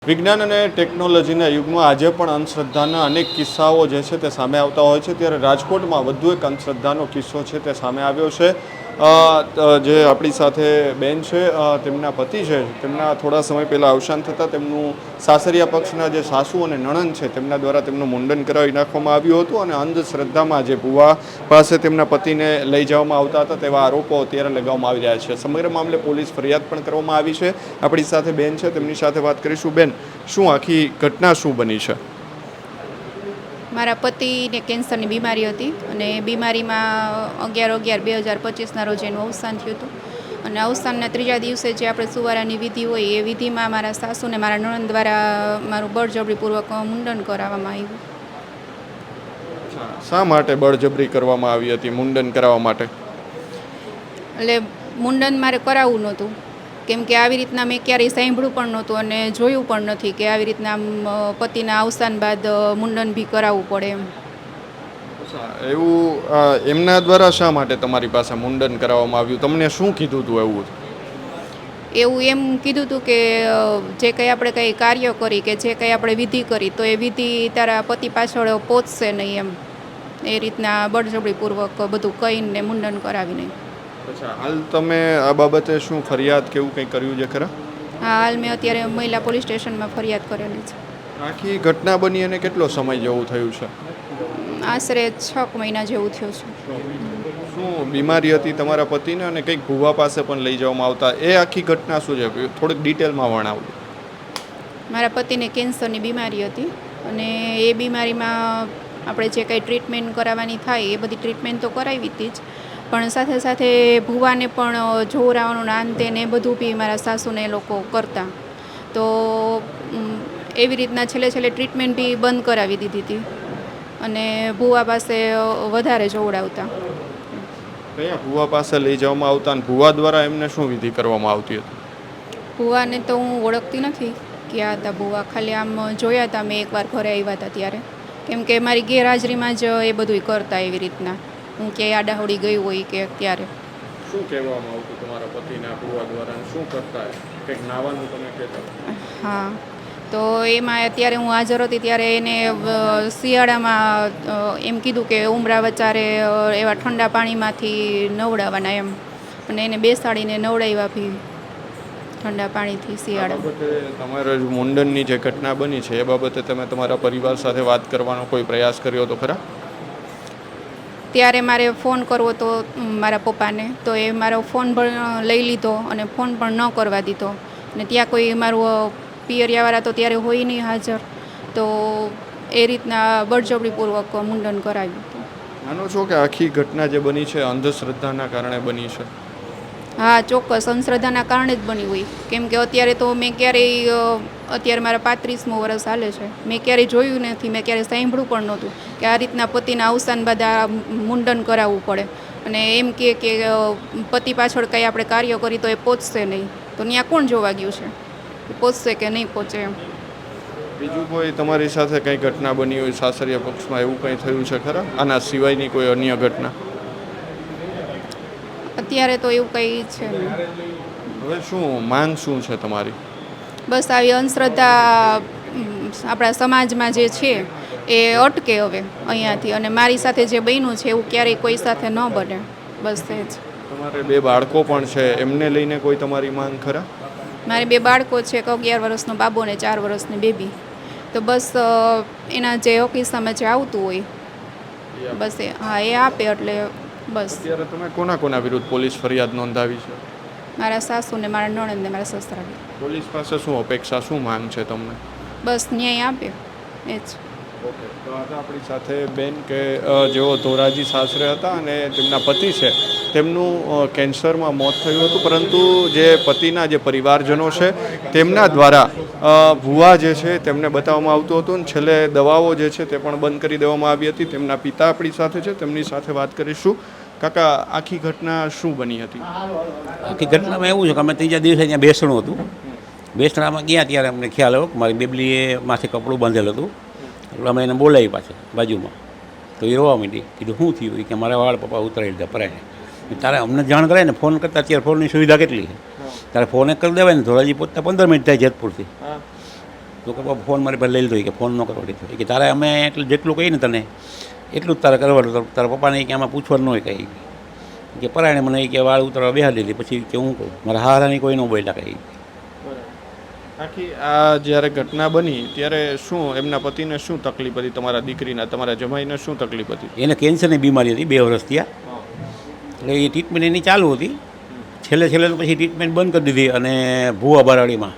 વિજ્ઞાન અને ટેકનોલોજીના યુગમાં આજે પણ અંધશ્રદ્ધાના અનેક કિસ્સાઓ જે છે તે સામે આવતા હોય છે, ત્યારે રાજકોટમાં વધુ એક અંધશ્રદ્ધાનો કિસ્સો છે તે સામે આવ્યો છે। જે આપણી સાથે બેન છે, તેમના પતિ છે, તેમના થોડા સમય પહેલાં અવસાન થતાં તેમનું સાસરિયા પક્ષના જે સાસુ અને નણંદ છે તેમના દ્વારા તેમનું મુંડન કરાવી નાખવામાં આવ્યું હતું અને અંધશ્રદ્ધામાં જે ભુવા પાસે તેમના પતિને લઈ જવામાં આવતા હતા તેવા આરોપો અત્યારે લગાવવામાં આવી રહ્યા છે। સમગ્ર મામલે પોલીસ ફરિયાદ પણ કરવામાં આવી છે। આપણી સાથે બેન છે, તેમની સાથે વાત કરીશું। બેન, શું આખી ઘટના શું બની છે? મારા પતિને કેન્સરની બીમારી હતી અને બીમારીમાં 11/11/2025ના રોજ એનું અવસાન થયું હતું અને અવસાનના ત્રીજા દિવસે જે આપણે સુવારાની વિધિ હોય એ વિધિમાં મારા સાસુને મારા નણંદ દ્વારા મારું બળજબરીપૂર્વક મુંડન કરાવવામાં આવ્યું। શા માટે બળજબરી કરવામાં આવી હતી મુંડન કરાવવા માટે? એટલે મુંડન મારે કરાવવું નહોતું, કેમ કે આવી રીતના મેં ક્યારેય સાંભળ્યું પણ નહોતું અને જોયું પણ નથી કે આવી રીતના પતિના અવસાન બાદ મુંડન બી કરાવવું પડે એમ। એવું એમના દ્વારા શા માટે તમારી પાસે મુંડન કરાવવામાં આવ્યું? તમને શું કીધું હતું? એવું એમ કીધું હતું કે જે કંઈ આપણે કંઈ કાર્ય કરી કે જે કંઈ આપણે વિધિ કરી તો એ વિધિ તારા પતિ પાછળ પહોંચશે નહીં એમ, એ રીતના બળજબરીપૂર્વક બધું કહીને મુંડન કરાવીને। અચ્છા, હાલ તમે આ બાબતે શું ફરિયાદ કે એવું કંઈ કર્યું છે ખરા? હા, હાલ મેં અત્યારે મહિલા પોલીસ સ્ટેશનમાં ફરિયાદ કરેલી છે। આખી ઘટના બની અને કેટલો સમય જેવું થયું છે? આશરે 6 મહિના જેવું થયું છે। શું બીમારી હતી તમારા પતિને અને કંઈક ભુવા પાસે પણ લઈ જવામાં આવતા? એ આખી ઘટના શું છે, થોડીક ડિટેલમાં વર્ણવજો। મારા પતિને કેન્સરની બીમારી હતી અને એ બીમારીમાં આપણે જે કંઈ ટ્રીટમેન્ટ કરાવવાની થાય એ બધી ટ્રીટમેન્ટ તો કરાવી હતી જ, પણ સાથે સાથે ભુવાને પણ જોવરાવાનું નાનતે ને એ બધું બી મારા સાસુને એ લોકો કરતા, તો એવી રીતના છેલ્લે ટ્રીટમેન્ટ બી બંધ કરાવી દીધી હતી અને ભુવા પાસે વધારે જોવડાવતા। કયા ભુવા પાસે લઈ જવામાં આવતા અને ભુવા દ્વારા એમને શું વિધિ કરવામાં આવતી હતી? ભુવાને તો હું ઓળખતી નથી ક્યાં હતા ભુવા, ખાલી આમ જોયા હતા મેં એકવાર ઘરે આવ્યા હતા ત્યારે, કેમ કે મારી ગેરહાજરીમાં જ એ બધું કરતા એવી રીતના, હું ક્યાંય આડાહોડી ગઈ હોય કે ત્યારે। શું કહેવામાં આવતું તમારા પતિના ભુવા દ્વારા? શું કરતા? કંઈક નાવાનું તમે કહેતા? હા, તો એમાં અત્યારે હું હાજર હતી ત્યારે એને શિયાળામાં એમ કીધું કે ઉમરા વચારે એવા ઠંડા પાણીમાંથી નવડાવવાના એમ, અને એને બેસાડીને નવડાવ્યા બી ઠંડા પાણીથી શિયાળા। તમારે મુંડનની જે ઘટના બની છે એ બાબતે તમે તમારા પરિવાર સાથે વાત કરવાનો કોઈ પ્રયાસ કર્યો હતો ખરા? ત્યારે મારે ફોન કરવો તો મારા પપ્પાને, તો એ મારો ફોન પણ લઈ લીધો અને ફોન પણ ન કરવા દીધો, અને ત્યાં કોઈ મારું પિયરિયાવાળા તો ત્યારે હોય નહીં હાજર, તો એ રીતના બળજબરીપૂર્વક મુંડન કરાવ્યું હતું। માનો છો કે આખી ઘટના જે બની છે અંધશ્રદ્ધાના કારણે બની છે? હા, ચોક્કસ અંધશ્રદ્ધાના કારણે જ બની હોય, કેમ કે અત્યારે તો મેં ક્યારેય, અત્યારે મારા 35મું વર્ષ હાલે છે, મેં ક્યારેય જોયું નથી, મેં ક્યારેય સાંભળ્યું પણ નહોતું કે આ રીતના પતિના અવસાન બાદ આ મુંડન કરાવવું પડે અને એમ કે પતિ પાછળ કંઈ આપણે કાર્ય કરી તો એ પહોંચશે નહીં, તો ત્યાં કોણ જોવા ગયું છે કે પહોંચશે કે નહીં પહોંચે એમ। બીજું કોઈ તમારી સાથે કંઈ ઘટના બની હોય સાસરિયા પક્ષમાં, એવું કંઈ થયું છે ખરા આના સિવાયની કોઈ અન્ય ઘટના? અત્યારે તો એવું કંઈ છે નહીં। હવે શું માંગ શું છે તમારી? બસ આવી અંધશ્રદ્ધા આપણા સમાજમાં જે છે એ અટકે હવે અહીંયાથી, અને મારી સાથે જે બન્યું છે એવું ક્યારેય કોઈ સાથે ન બને, બસ એ જ। તમારે 2 બાળકો પણ છે, એમને લઈને કોઈ તમારી માંગ ખરા? મારે 2 બાળકો છે, એક 11 વર્ષનો બાબો અને 4 વર્ષની બેબી, તો બસ એના જે ઓફિસમાં જે આવતું હોય બસ એ, હા, એ આપે એટલે બસ। અત્યારે તમે કોના વિરુદ્ધ પોલીસ ફરિયાદ નોંધાવી છે? મારા સાસુને, મારા નણંદ ને મારા સસરા। પોલીસ પાસે શું અપેક્ષા, શું માંગ છે તમને? બસ ન્યાય આપે એ જ। ઓકે, તો આજે આપણી સાથે બેન કે જેઓ ધોરાજી સાસરે હતા અને તેમના પતિ છે તેમનું કેન્સરમાં મોત થયું હતું, પરંતુ જે પતિના જે પરિવારજનો છે તેમના દ્વારા ભુવા જે છે તેમને બતાવવામાં આવતું હતું અને છેલ્લે દવાઓ જે છે તે પણ બંધ કરી દેવામાં આવી હતી। તેમના પિતા આપણી સાથે છે, તેમની સાથે વાત કરીશું। કાકા, આખી ઘટના શું બની હતી? આખી ઘટનામાં એવું છે કે અમે ત્રીજા દિવસે ત્યાં બેસણું હતું, બેસણામાં ગયા ત્યારે અમને ખ્યાલ આવ્યો કે મારી બેબલીએ માથે કપડું બાંધેલું હતું, એટલે અમે એને બોલાવી પાછળ બાજુમાં, તો એ રોવા માંડી, કીધું શું થયું? કે મારા વાળ પપ્પા ઉતરાવી લીધા પરાય, તારે અમને જાણ કરાય ને, ફોન કરતા અત્યારે ફોનની સુવિધા કેટલી છે, તારે ફોન કરી દેવાય ને, ધોરાજી પહોંચતા 15 મિનિટ થાય જેતપુરથી, તો કે બાબા ફોન મારી પાસે લઈ લીધો કે ફોન ન કરવા દીધો કે તારે અમે એટલે જેટલું કહીએ ને તને એટલું જ તારે કરવાનું. તારા પપ્પાને કે આમાં પૂછવાનું ન હોય કંઈ કે પરાયણે મને કે વાળ ઉતરવા બેહાડી દીધી પછી કે હું કહું મારા હારાની કોઈ ન બોલ્યા કંઈ. આખી આ જ્યારે ઘટના બની ત્યારે શું એમના પતિને શું તકલીફ હતી, તમારા દીકરીના તમારા જમાઈને શું તકલીફ હતી? એને કેન્સરની બીમારી હતી 2 વર્ષ થયા, એટલે એ ટ્રીટમેન્ટ એની ચાલુ હતી. છેલ્લે તો પછી ટ્રીટમેન્ટ બંધ કરી દીધી અને ભૂવા બારાડીમાં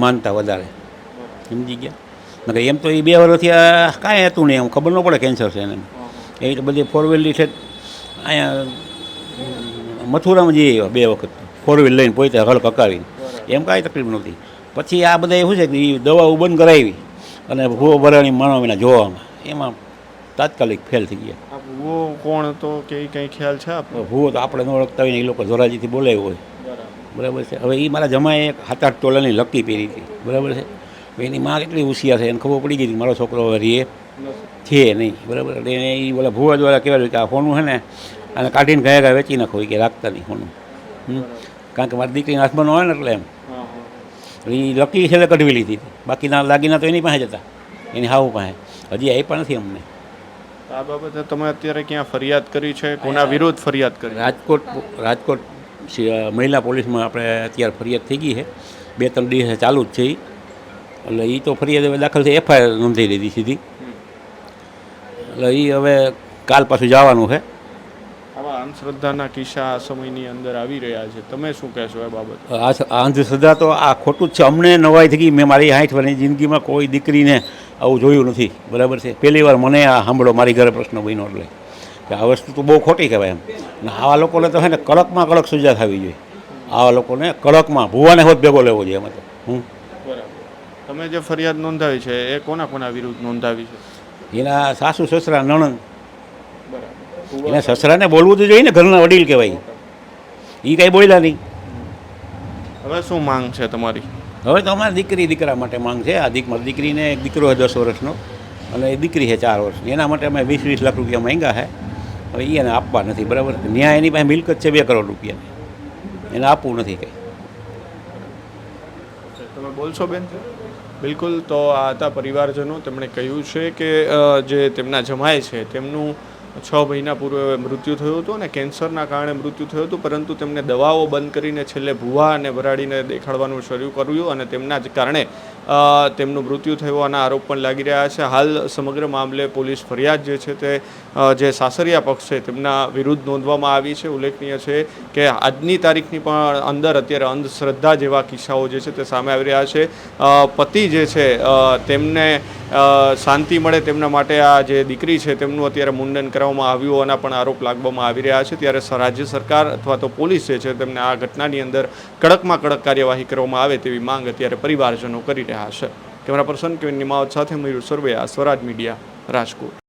માનતા વધારે સમજી ગયા. નકર એમ તો એ 2 વર્ષથી કાંઈ હતું નહીં, એમ ખબર ન પડે કેન્સર છે એને. એ તો બધી 4 વ્હીલની છે અહીંયા મથુરામાં જઈએ 2 વખત 4 વ્હીલ લઈને પોતે હળ કકાવીને, એમ કાંઈ તકલીફ નહોતી. પછી આ બધા શું છે કે એ દવાઓ બંધ કરાવી અને ભૂવો ભરાણી માનવીના જોવામાં એમાં તાત્કાલિક ફેલ થઈ ગયા. ભૂવો કોણ હતો કે એ કંઈ ખ્યાલ છે આપને? ભૂવો તો આપણે ન ઓળખતા હોય ને એ લોકો ધોરાજીથી બોલાવ્યો હોય, બરાબર છે. હવે એ મારા જમાએ 7-8 તોલાની લક્કી પહેરી હતી, બરાબર છે. એની માં કેટલી હોશિયાર છે એને ખબર પડી ગઈ હતી મારો છોકરો હવે રીએ છે નહીં, બરાબર. એટલે એને એ બોલા ભૂવા દ્વારા કહેવાય કે આ ફોનું છે ને અને કાઢીને ગયા વેચી નાખો કે રાખતા નહીં ફોનું. કારણ કે મારી દીકરીના હાથમાં ન હોય ને એટલે એમ એ લકી છેલ્લે કઢવી લીધી હતી. બાકીના દાગીના તો એની પાસે જ હતા, એની હાવ પાસે. હજી આપ્યા નથી અમને. આ બાબતે તમે અત્યારે ક્યાં ફરિયાદ કરી છે, કોના વિરુદ્ધ ફરિયાદ કરી? રાજકોટ મહિલા પોલીસમાં આપણે અત્યારે ફરિયાદ થઈ ગઈ છે, 2-3 દિવસે ચાલુ જ છે એ. એટલે એ તો ફરિયાદ હવે દાખલ થઈ FIR નોંધાઈ દીધી સીધી. એટલે એ હવે કાલ પાછું જવાનું છે. આવા અંધશ્રદ્ધાના કિસ્સા આ સમયની અંદર આવી રહ્યા છે, તમે શું કહેશો એ બાબત? આ અંધશ્રદ્ધા તો આ ખોટું જ છે. અમને નવાઈ થઈ ગઈ. મેં મારી 60 વર્ષની જિંદગીમાં કોઈ દીકરીને આવું જોયું નથી, બરાબર છે. પહેલી વાર મને આ સાંભળો મારી ઘરે પ્રશ્ન બન્યો એટલે કે આ વસ્તુ તો બહુ ખોટી કહેવાય એમ. અને આવા લોકોને તો છે ને કડકમાં કડક સજા થવી જોઈએ. આવા લોકોને કડકમાં ભૂવાને હોત ભેગો લેવો જોઈએ એમાં તો. બરાબર. તમે જે ફરિયાદ નોંધાવી છે એ કોના વિરુદ્ધ નોંધાવી છે? એના સાસુ સસરા નણંદ. બરાબર. એને સસરાને બોલવું તો જોઈએ ને, ઘરના વડીલ કહેવાય. એ કાંઈ બોલ્યા નહીં. હવે શું માંગ છે તમારી? હવે તો અમારી દીકરા માટે માંગ છે. આ મારી દીકરીને એક દીકરો છે 10 વર્ષનો અને એ દીકરી છે 4 વર્ષની. એના માટે અમે 20 લાખ રૂપિયા માંગ્યા છે. હવે એને આપવા નથી, બરાબર. ન્યાય એની પાસે મિલકત છે 2 કરોડ રૂપિયા, એને આપવું નથી કંઈ. તમે બોલશો બેન? બિલકુલ. તો આ હતા પરિવારજનો. તેમણે કહ્યું છે કે જે તેમના જમાય છે તેમનું 6 મહિના પૂર્વે મૃત્યુ થયું હતું અને કેન્સરના કારણે મૃત્યુ થયું હતું, પરંતુ તેમને દવાઓ બંધ કરીને છેલ્લે ભૂવા અને ભરાડીને દેખાડવાનું શરૂ કર્યું અને તેમના જ કારણે તેમનું મૃત્યુ થયું હોવાના આરોપ પણ લાગી રહ્યા છે. હાલ સમગ્ર મામલે પોલીસ ફરિયાદ જે છે તે જે સાસરિયા પક્ષ છે તેમના વિરુદ્ધ નોંધવામાં આવી છે. ઉલ્લેખનીય છે કે આજની તારીખની પણ અંદર અત્યારે અંધશ્રદ્ધા જેવા કિસ્સાઓ જે છે તે સામે આવી રહ્યા છે. પતિ જે છે તેમને શાંતિ મળે તેમના માટે આ જે દીકરી છે તેમનું અત્યારે મુંડન કરવામાં આવ્યું હોવાના પણ આરોપ લાગવામાં આવી રહ્યા છે. ત્યારે રાજ્ય સરકાર અથવા તો પોલીસ જે છે તેમને આ ઘટનાની અંદર કડકમાં કડક કાર્યવાહી કરવામાં આવે તેવી માંગ અત્યારે પરિવારજનો કરી રહ્યા છે. કેમેરા પર્સન કેવિન નિમાવત સાથે મયુર સરવૈયા, સ્વરાજ મીડિયા, રાજકોટ.